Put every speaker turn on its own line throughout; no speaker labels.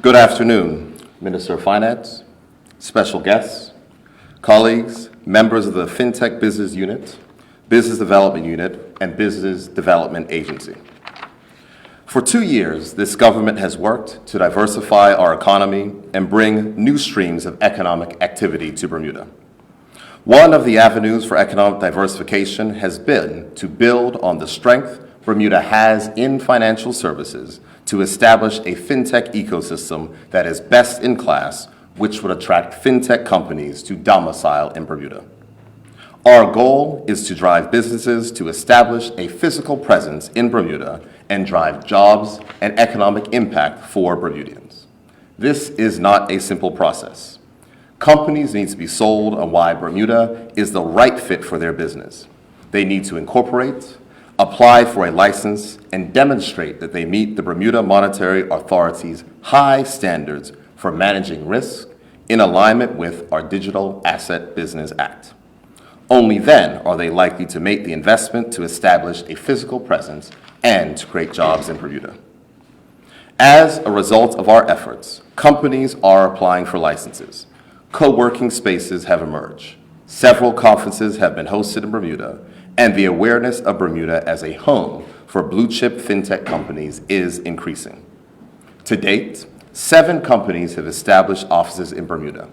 Good afternoon, Minister of Finance, special guests, colleagues, members of the FinTech Business Unit, Business Development Unit, and Business Development Agency. For 2 years, this government has worked to diversify our economy and bring new streams of economic activity to Bermuda. One of the avenues for economic diversification has been to build on the strength Bermuda has in financial services to establish a fintech ecosystem that is best in class, which would attract fintech companies to domicile in Bermuda. Our goal is to drive businesses to establish a physical presence in Bermuda and drive jobs and economic impact for Bermudians. This is not a simple process. Companies need to be sold on why Bermuda is the right fit for their business. They need to incorporate, apply for a license, and demonstrate that they meet the Bermuda Monetary Authority's high standards for managing risk in alignment with our Digital Asset Business Act. Only then are they likely to make the investment to establish a physical presence and to create jobs in Bermuda. As a result of our efforts, companies are applying for licenses. Co-working spaces have emerged. Several conferences have been hosted in Bermuda, and the awareness of Bermuda as a home for blue-chip fintech companies is increasing. To date, 7 companies have established offices in Bermuda.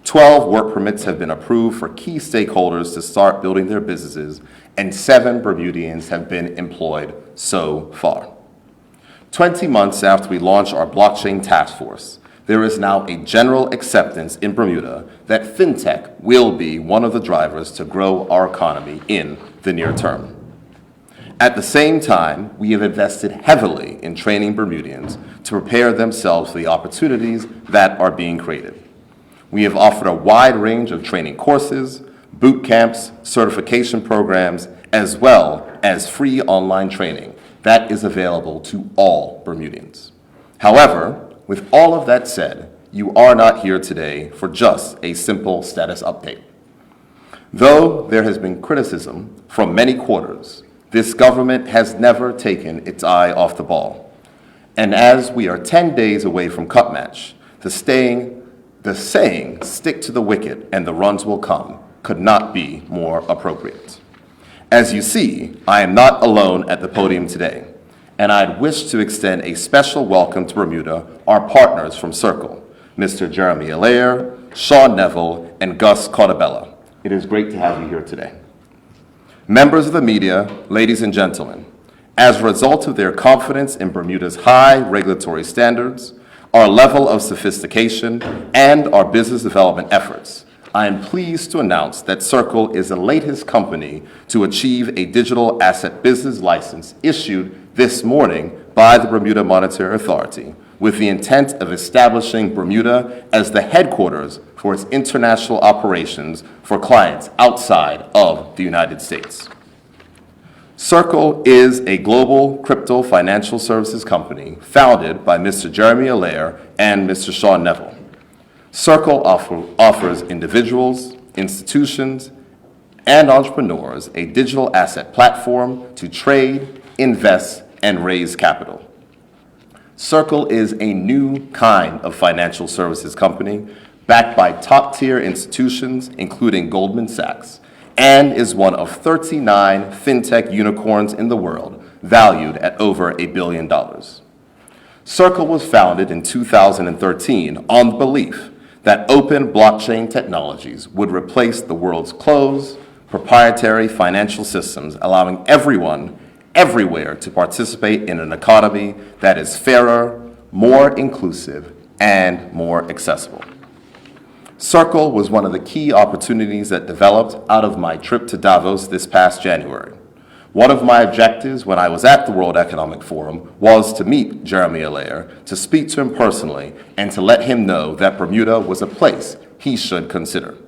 12 work permits have been approved for key stakeholders to start building their businesses, and 7 Bermudians have been employed so far. 20 months after we launched our blockchain task force, there is now a general acceptance in Bermuda that fintech will be one of the drivers to grow our economy in the near term. At the same time, we have invested heavily in training Bermudians to prepare themselves for the opportunities that are being created. We have offered a wide range of training courses, boot camps, certification programs, as well as free online training that is available to all Bermudians. However, with all of that said, you are not here today for just a simple status update. Though there has been criticism from many quarters, this government has never taken its eye off the ball. And as we are 10 days away from cut match, the saying, stick to the wicket and the runs will come, could not be more appropriate. As you see, I am not alone at the podium today, and I'd wish to extend a special welcome to Bermuda, our partners from Circle, Mr. Jeremy Allaire, Sean Neville, and Gus Cautabella. It is great to have you here today. Members of the media, ladies and gentlemen, as a result of their confidence in Bermuda's high regulatory standards, our level of sophistication, and our business development efforts, I am pleased to announce that Circle is the latest company to achieve a digital asset business license issued this morning by the Bermuda Monetary Authority with the intent of establishing Bermuda as the headquarters for its international operations for clients outside of the United States. Circle is a global crypto financial services company founded by Mr. Jeremy Allaire and Mr. Sean Neville. Circle offers individuals, institutions, and entrepreneurs a digital asset platform to trade, invest, and raise capital. Circle is a new kind of financial services company backed by top-tier institutions, including Goldman Sachs, and is one of 39 fintech unicorns in the world, valued at over $1 billion. Circle was founded in 2013 on the belief that open blockchain technologies would replace the world's closed, proprietary financial systems, allowing everyone, everywhere to participate in an economy that is fairer, more inclusive, and more accessible. Circle was one of the key opportunities that developed out of my trip to Davos this past January. One of my objectives when I was at the World Economic Forum was to meet Jeremy Allaire, to speak to him personally, and to let him know that Bermuda was a place he should consider.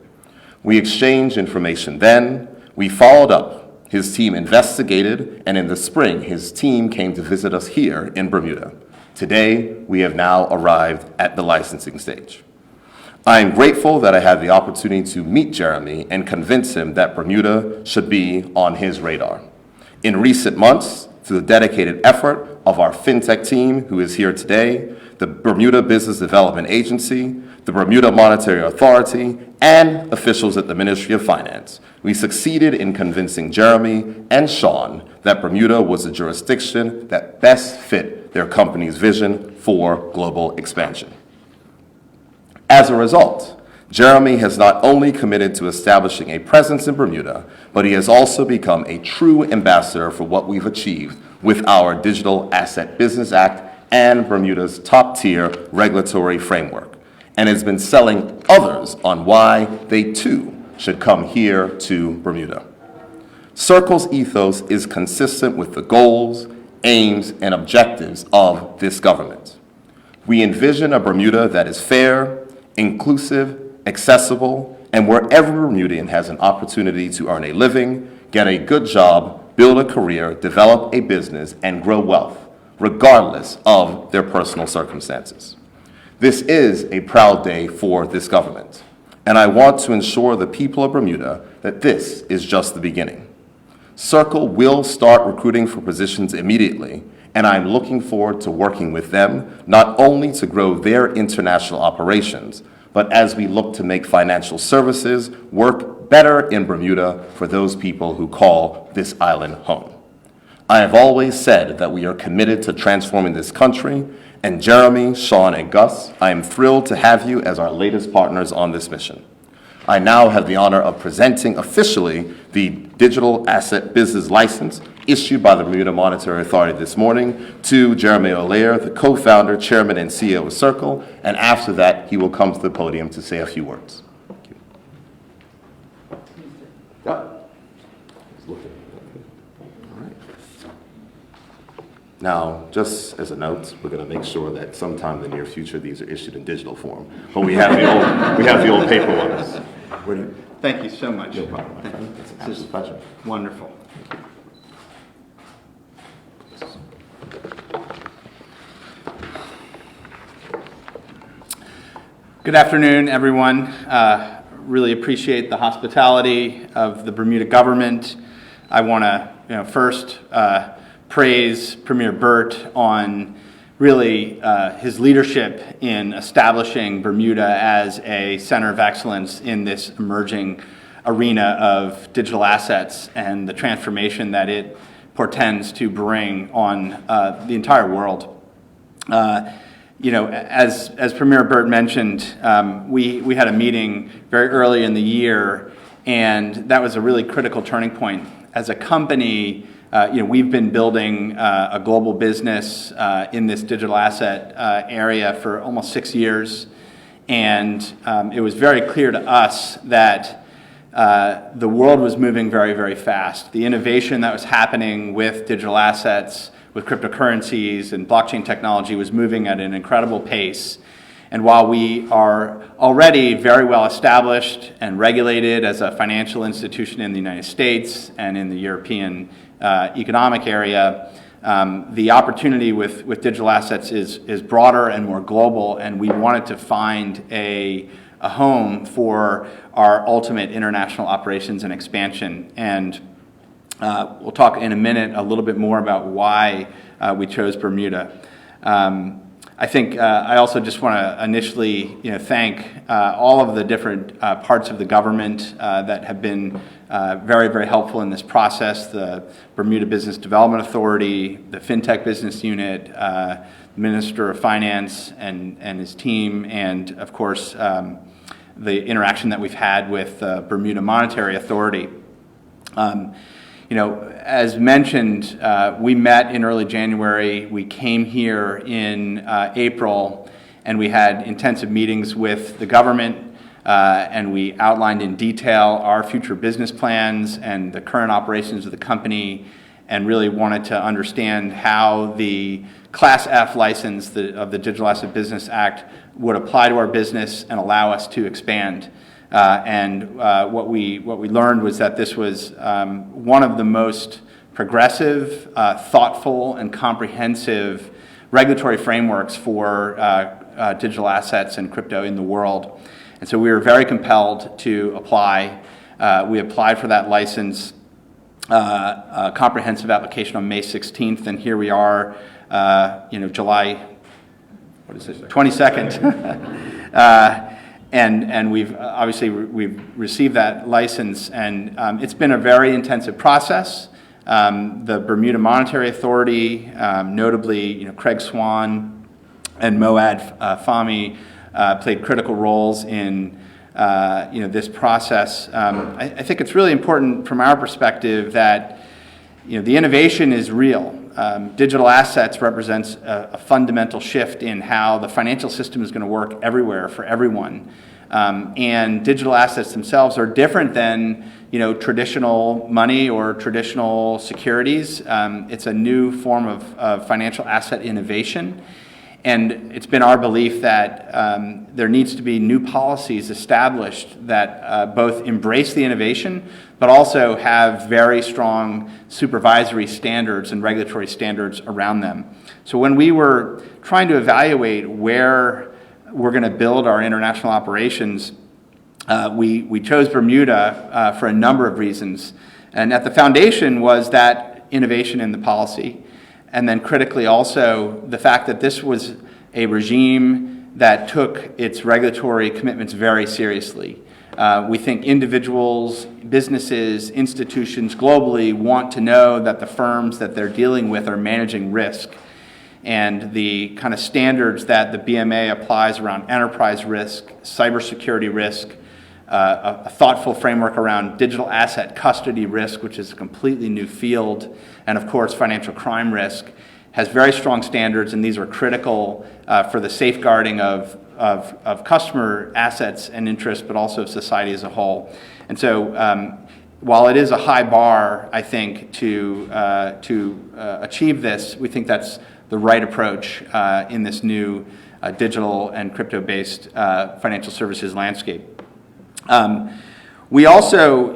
We exchanged information then, we followed up, his team investigated, and in the spring, his team came to visit us here in Bermuda. Today, we have now arrived at the licensing stage. I am grateful that I had the opportunity to meet Jeremy and convince him that Bermuda should be on his radar. In recent months, to the dedicated effort of our FinTech team who is here today, the Bermuda Business Development Agency, the Bermuda Monetary Authority, and officials at the Ministry of Finance, we succeeded in convincing Jeremy and Sean that Bermuda was a jurisdiction that best fit their company's vision for global expansion. As a result, Jeremy has not only committed to establishing a presence in Bermuda, but he has also become a true ambassador for what we've achieved with our Digital Asset Business Act and Bermuda's top-tier regulatory framework, and has been selling others on why they too should come here to Bermuda. Circle's ethos is consistent with the goals, aims, and objectives of this government. We envision a Bermuda that is fair, inclusive, accessible, and where every Bermudian has an opportunity to earn a living, get a good job, build a career, develop a business, and grow wealth, regardless of their personal circumstances. This is a proud day for this government, and I want to ensure the people of Bermuda that this is just the beginning. Circle will start recruiting for positions immediately, and I'm looking forward to working with them not only to grow their international operations, but as we look to make financial services work better in Bermuda for those people who call this island home. I have always said that we are committed to transforming this country, and Jeremy, Sean, and Gus, I am thrilled to have you as our latest partners on this mission. I now have the honor of presenting officially the Digital Asset Business License issued by the Bermuda Monetary Authority this morning to Jeremy O'Leary, the co-founder, chairman, and CEO of Circle, and after that, he will come to the podium to say a few words. Thank you. Yeah. All right. Now, just as a note, we're going to make sure that sometime in the near future these are issued in digital form, but we have the old paper ones.
Thank you so much.
No problem, my friend. It's an absolute pleasure.
Wonderful. Good afternoon, everyone. Really appreciate the hospitality of the Bermuda government. I want to, first praise Premier Burt on really his leadership in establishing Bermuda as a center of excellence in this emerging arena of digital assets and the transformation that it portends to bring on the entire world. As Premier Burt mentioned, we had a meeting very early in the year, and that was a really critical turning point. As a company, we've been building a global business in this digital asset area for almost 6 years, and it was very clear to us that the world was moving very, very fast. The innovation that was happening with digital assets, with cryptocurrencies and blockchain technology was moving at an incredible pace. And while we are already very well established and regulated as a financial institution in the United States and in the European economic area, the opportunity with digital assets is broader and more global, and we wanted to find a home for our ultimate international operations and expansion. And we'll talk in a minute a little bit more about why we chose Bermuda. I think I also just want to initially thank all of the different parts of the government that have been very, very helpful in this process: the Bermuda Business Development Authority, the FinTech Business Unit, the Minister of Finance and his team, and of course the interaction that we've had with the Bermuda Monetary Authority. As mentioned, we met in early January. We came here in April, and we had intensive meetings with the government, and we outlined in detail our future business plans and the current operations of the company, and really wanted to understand how the Class F license of the Digital Asset Business Act would apply to our business and allow us to expand. What we learned was that this was one of the most progressive, thoughtful, and comprehensive regulatory frameworks for digital assets and crypto in the world. And so we were very compelled to apply. We applied for that license a comprehensive application on May 16th, and here we are, July, 22nd. And we've obviously we've received that license, and it's been a very intensive process. The Bermuda Monetary Authority, notably, Craig Swan and Moad Fahmy, played critical roles in this process. I think it's really important from our perspective that the innovation is real. Digital assets represents a fundamental shift in how the financial system is going to work everywhere for everyone. And digital assets themselves are different than traditional money or traditional securities. It's a new form of financial asset innovation. And it's been our belief that there needs to be new policies established that both embrace the innovation, but also have very strong supervisory standards and regulatory standards around them. So when we were trying to evaluate where we're going to build our international operations, we chose Bermuda for a number of reasons. And at the foundation was that innovation in the policy. And then critically also the fact that this was a regime that took its regulatory commitments very seriously. We think individuals, businesses, institutions globally want to know that the firms that they're dealing with are managing risk. And the kind of standards that the BMA applies around enterprise risk, cybersecurity risk, a thoughtful framework around digital asset custody risk, which is a completely new field, and of course financial crime risk, has very strong standards, and these are critical for the safeguarding of customer assets and interests, but also of society as a whole. And so while it is a high bar, I think, to achieve this, we think that's the right approach in this new digital and crypto-based financial services landscape. We also,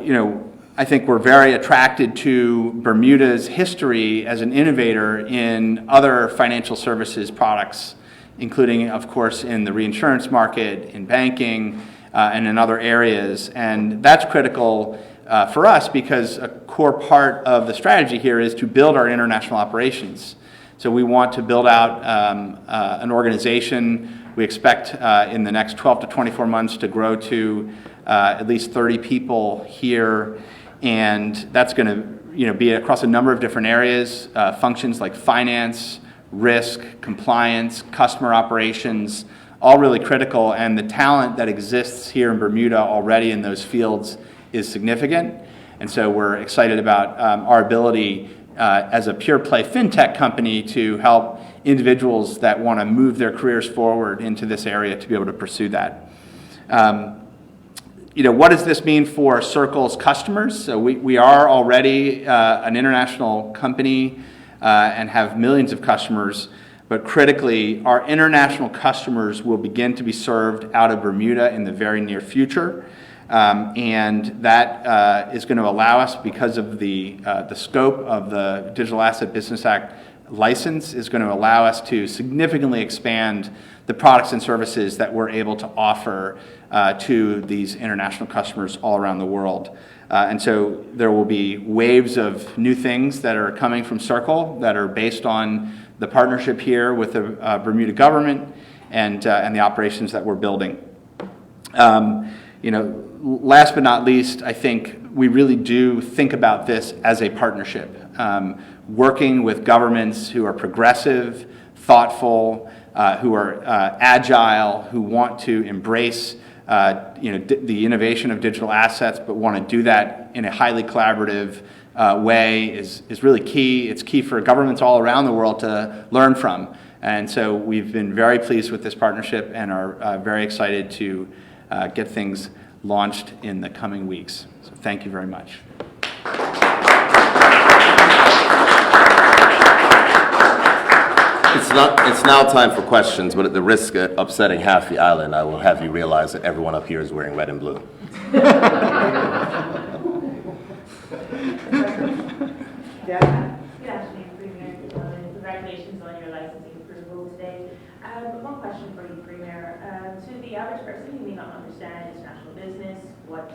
I think we're very attracted to Bermuda's history as an innovator in other financial services products, including, of course, in the reinsurance market, in banking, and in other areas. And that's critical for us because a core part of the strategy here is to build our international operations. So we want to build out an organization. We expect in the next 12 to 24 months to grow to at least 30 people here, and that's going to be across a number of different areas, functions like finance, risk, compliance, customer operations, all really critical, and the talent that exists here in Bermuda already in those fields is significant. And so we're excited about our ability as a pure play fintech company to help individuals that want to move their careers forward into this area to be able to pursue that. What does this mean for Circle's customers? So we are already an international company and have millions of customers, but critically, our international customers will begin to be served out of Bermuda in the very near future. And that is going to allow us, because of the scope of the Digital Asset Business Act license, is going to allow us to significantly expand the products and services that we're able to offer to these international customers all around the world. And so there will be waves of new things that are coming from Circle that are based on the partnership here with the Bermuda government and the operations that we're building. Last but not least, I think we really do think about this as a partnership, working with governments who are progressive, thoughtful, who are agile, who want to embrace the innovation of digital assets, but want to do that in a highly collaborative way is really key. It's key for governments all around the world to learn from. And so we've been very pleased with this partnership and are very excited to get things launched in the coming weeks. So thank you very much.
It's now time for questions, but at the risk of upsetting half the island, I will have you realize that everyone up here is wearing red and blue.
Good afternoon, Premier. Congratulations on your licensing approval today. One question for you, Premier. To the average person who may not understand international business, what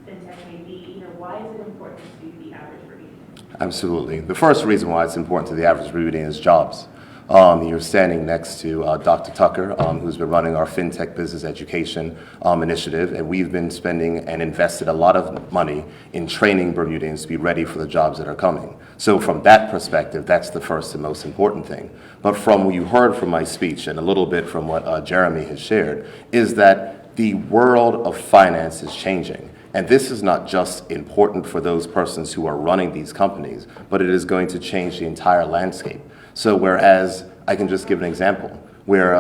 fintech may be, why is it important to the average Bermudian?
Absolutely. The first reason why it's important to the average Bermudian is jobs. You're standing next to Dr. Tucker, who's been running our FinTech Business Education initiative, and we've been spending and invested a lot of money in training Bermudians to be ready for the jobs that are coming. So from that perspective, that's the first and most important thing. But from what you heard from my speech and a little bit from what Jeremy has shared, is that the world of finance is changing. And this is not just important for those persons who are running these companies, but it is going to change the entire landscape. So whereas, I can just give an example, where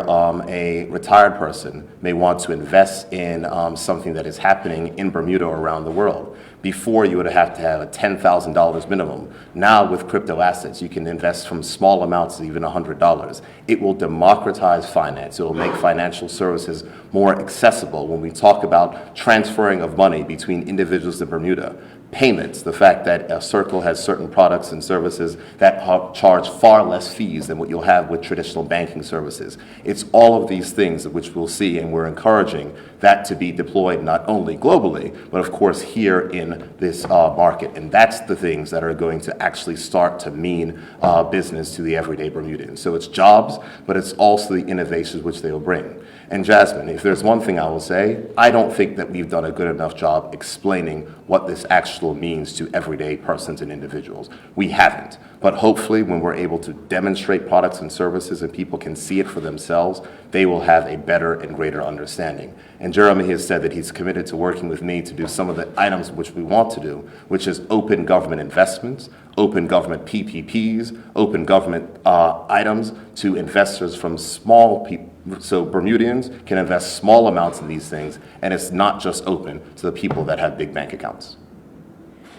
a retired person may want to invest in something that is happening in Bermuda or around the world. Before, you would have to have a $10,000 minimum. Now, with crypto assets, you can invest from small amounts, even $100. It will democratize finance. It will make financial services more accessible when we talk about transferring of money between individuals in Bermuda. Payments, the fact that Circle has certain products and services that charge far less fees than what you'll have with traditional banking services. It's all of these things which we'll see, and we're encouraging that to be deployed not only globally, but of course here in this market. And that's the things that are going to actually start to mean business to the everyday Bermudian. So it's jobs, but it's also the innovations which they will bring. And Jasmine, if there's one thing I will say, I don't think that we've done a good enough job explaining what this actually means to everyday persons and individuals. We haven't. But hopefully when we're able to demonstrate products and services and people can see it for themselves, they will have a better and greater understanding. And Jeremy has said that he's committed to working with me to do some of the items which we want to do, which is open government investments, open government PPPs, open government items to investors from small people. So Bermudians can invest small amounts in these things, and it's not just open to the people that have big bank accounts.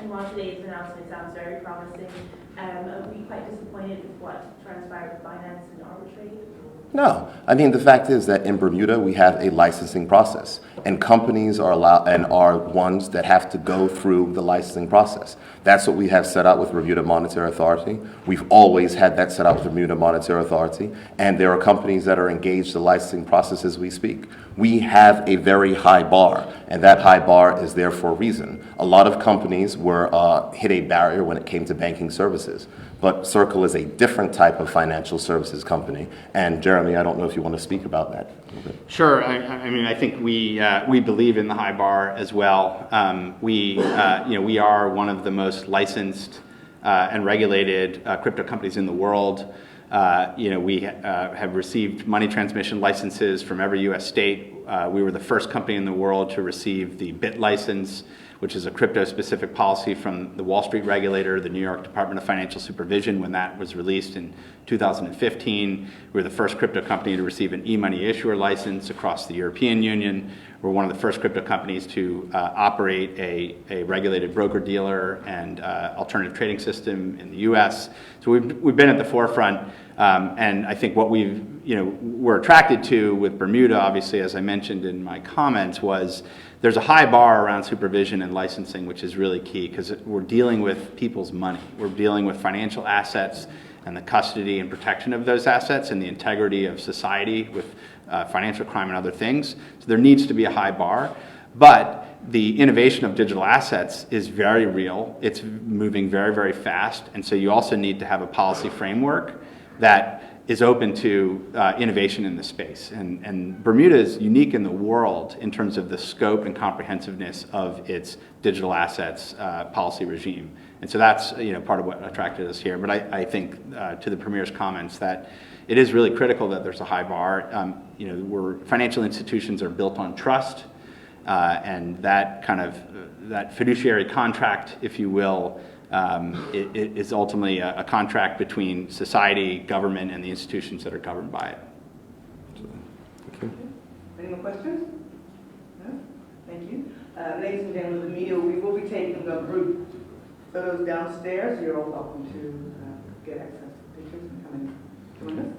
And while today's announcement sounds very promising, are we quite disappointed with what transpired with finance and arbitrate?
No. I mean, the fact is that in Bermuda, we have a licensing process, and companies are allowed and are ones that have to go through the licensing process. That's what we have set out with Bermuda Monetary Authority. We've always had that set out with Bermuda Monetary Authority, and there are companies that are engaged in the licensing process as we speak. We have a very high bar, and that high bar is there for a reason. A lot of companies hit a barrier when it came to banking services, but Circle is a different type of financial services company. And Jeremy, I don't know if you want to speak about that a little bit.
Sure. I mean, I think we believe in the high bar as well. We are one of the most licensed and regulated crypto companies in the world. We have received money transmission licenses from every U.S. state. We were the first company in the world to receive the BIT license, which is a crypto-specific policy from the Wall Street regulator, the New York Department of Financial Supervision, when that was released in 2015. We were the first crypto company to receive an e-money issuer license across the European Union. We're one of the first crypto companies to operate a regulated broker-dealer and alternative trading system in the U.S. So we've been at the forefront, and I think what we're attracted to with Bermuda, obviously, as I mentioned in my comments, was there's a high bar around supervision and licensing, which is really key because we're dealing with people's money. We're dealing with financial assets and the custody and protection of those assets and the integrity of society with financial crime and other things. So there needs to be a high bar. But the innovation of digital assets is very real. It's moving very, very fast. And so you also need to have a policy framework that is open to innovation in the space. And Bermuda is unique in the world in terms of the scope and comprehensiveness of its digital assets policy regime. And so that's part of what attracted us here. But I think to the Premier's comments that it is really critical that there's a high bar. Financial institutions are built on trust, and that kind of that fiduciary contract, if you will, it is ultimately a contract between society, government, and the institutions that are governed by it.
Okay. Any more questions? No? Thank you. Ladies and gentlemen of the media, we will be taking a group photos downstairs. You're all welcome to get access to pictures and come and join us.